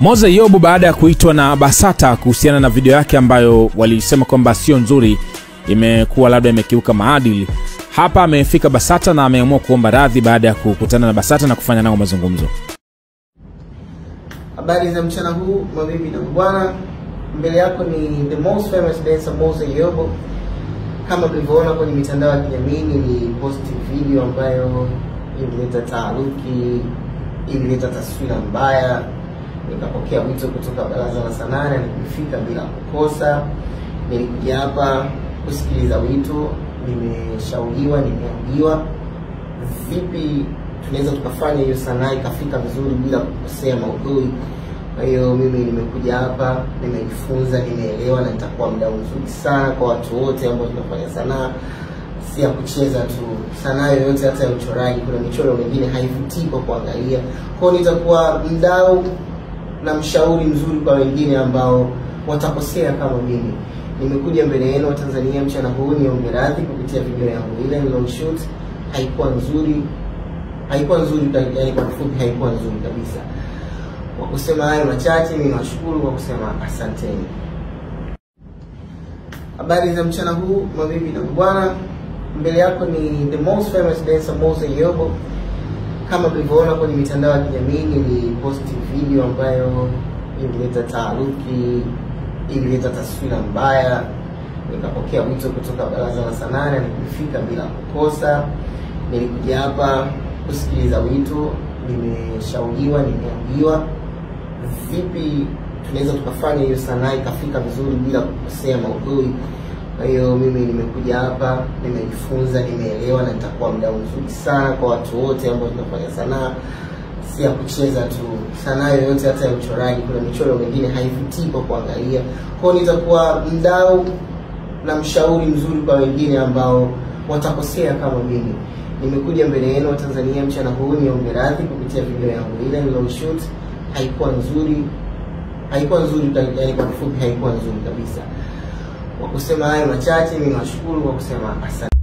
Mose Yobu baada ya kuitwa na Basata kuhusiana na video yake ambayo walisema kwamba sio nzuri, imekuwa labda imekiuka maadili. Hapa amefika Basata na ameamua kuomba radhi baada ya kukutana na Basata na kufanya nao mazungumzo. Habari za mchana huu mabibi na bwana, mbele yako ni the most famous dancer Mose Yobu. Kama mlivyoona kwenye mitandao ya kijamii, ni positive video ambayo ilileta taharuki, ilileta taswira mbaya. Nikapokea wito kutoka Baraza la Sanaa na nilifika bila kukosa. Nilikuja hapa kusikiliza wito, nimeshauriwa, nimeambiwa vipi tunaweza tukafanya hiyo sanaa ikafika vizuri bila kukosea maudhui. Kwa hiyo mimi nimekuja hapa, nimejifunza, nimeelewa, na nitakuwa mdau mzuri sana kwa watu wote ambao tunafanya sanaa. Si ya kucheza tu, sanaa yoyote hata ya uchoraji, kuna michoro mingine haivutii kwa kuangalia. Kwa hiyo nitakuwa mdau na mshauri mzuri kwa wengine ambao watakosea kama mimi. Nimekuja mbele yenu wa Tanzania mchana huu niombe radhi kupitia video yangu ile long shoot. Haikuwa nzuri, yani kwa kifupi haikuwa nzuri kabisa. Kwa kusema hayo machache, mimi nashukuru kwa kusema asanteni. Habari za mchana huu mabibi na bwana, mbele yako ni the most famous dancer Mose Yobu. Kama mlivyoona kwenye mitandao ya kijamii, ni positive video ambayo ilileta taharuki, ilileta taswira mbaya. Nikapokea wito kutoka Baraza la Sanaa na nilifika bila kukosa. Nilikuja hapa kusikiliza wito, nimeshauriwa, nimeambiwa vipi tunaweza tukafanya hiyo sanaa ikafika vizuri bila kukosea maudhui. Kwa hiyo mimi nimekuja hapa, nimejifunza, nimeelewa, na nitakuwa mdau mzuri sana kwa watu wote ambao tunafanya sanaa. Si ya kucheza tu, sanaa yoyote hata ya uchoraji, kuna michoro mingine haivutii kwa kuangalia. Kwa hiyo nitakuwa mdau na mshauri mzuri kwa wengine ambao watakosea kama mimi. Nimekuja mbele yenu wa Tanzania mchana huu niombe radhi kupitia video yangu ile long shoot. Haikuwa nzuri, yani kwa kifupi haikuwa nzuri kabisa. Kwa kusema hayo machache, mimi nashukuru kwa kusema asante.